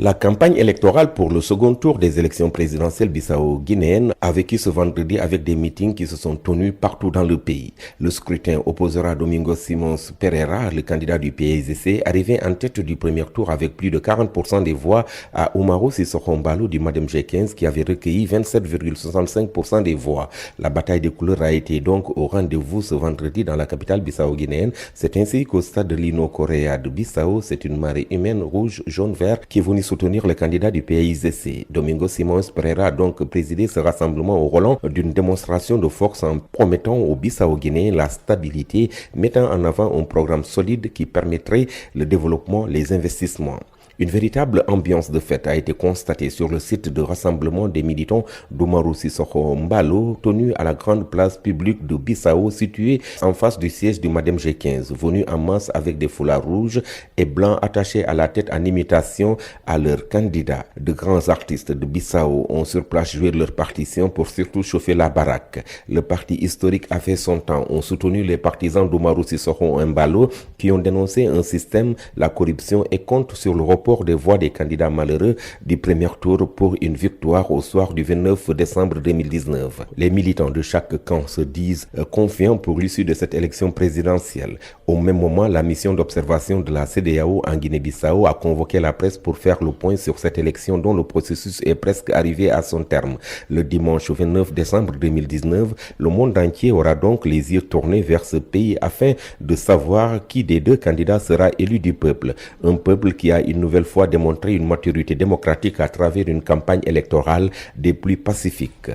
La campagne électorale pour le second tour des élections présidentielles bissau-guinéennes a vécu ce vendredi avec des meetings qui se sont tenus partout dans le pays. Le scrutin opposera Domingos Simões Pereira, le candidat du PAIGC, arrivé en tête du premier tour avec plus de 40% des voix à Umaru Sissoko Embaló du Madem G15 qui avait recueilli 27,65% des voix. La bataille des couleurs a été donc au rendez-vous ce vendredi dans la capitale bissau-guinéenne. C'est ainsi qu'au stade de Lino Correa de Bissau, c'est une marée humaine rouge, jaune, vert qui est venue soutenir le candidat du PAIGC. Domingos Simões Pereira a donc présidé ce rassemblement au relent d'une démonstration de force en promettant aux Bissau-Guinéens la stabilité, mettant en avant un programme solide qui permettrait le développement, les investissements. Une véritable ambiance de fête a été constatée sur le site de rassemblement des militants d'Umaru Sissoko Embaló, tenu à la grande place publique de Bissau, située en face du siège du Madem G15, venus en masse avec des foulards rouges et blancs attachés à la tête en imitation à leur candidat. De grands artistes de Bissau ont sur place joué leur partition pour surtout chauffer la baraque. Le parti historique a fait son temps, ont soutenu les partisans d'Umaru Sissoko Embaló qui ont dénoncé un système, la corruption et comptent sur le report des voix des candidats malheureux du premier tour pour une victoire au soir du 29 décembre 2019. Les militants de chaque camp se disent confiants pour l'issue de cette élection présidentielle. Au même moment, la mission d'observation de la CEDEAO en Guinée-Bissau a convoqué la presse pour faire le point sur cette élection dont le processus est presque arrivé à son terme. Le dimanche 29 décembre 2019, le monde entier aura donc les yeux tournés vers ce pays afin de savoir qui des deux candidats sera élu du peuple. Un peuple qui a une nouvelle fois démontré une maturité démocratique à travers une campagne électorale des plus pacifiques.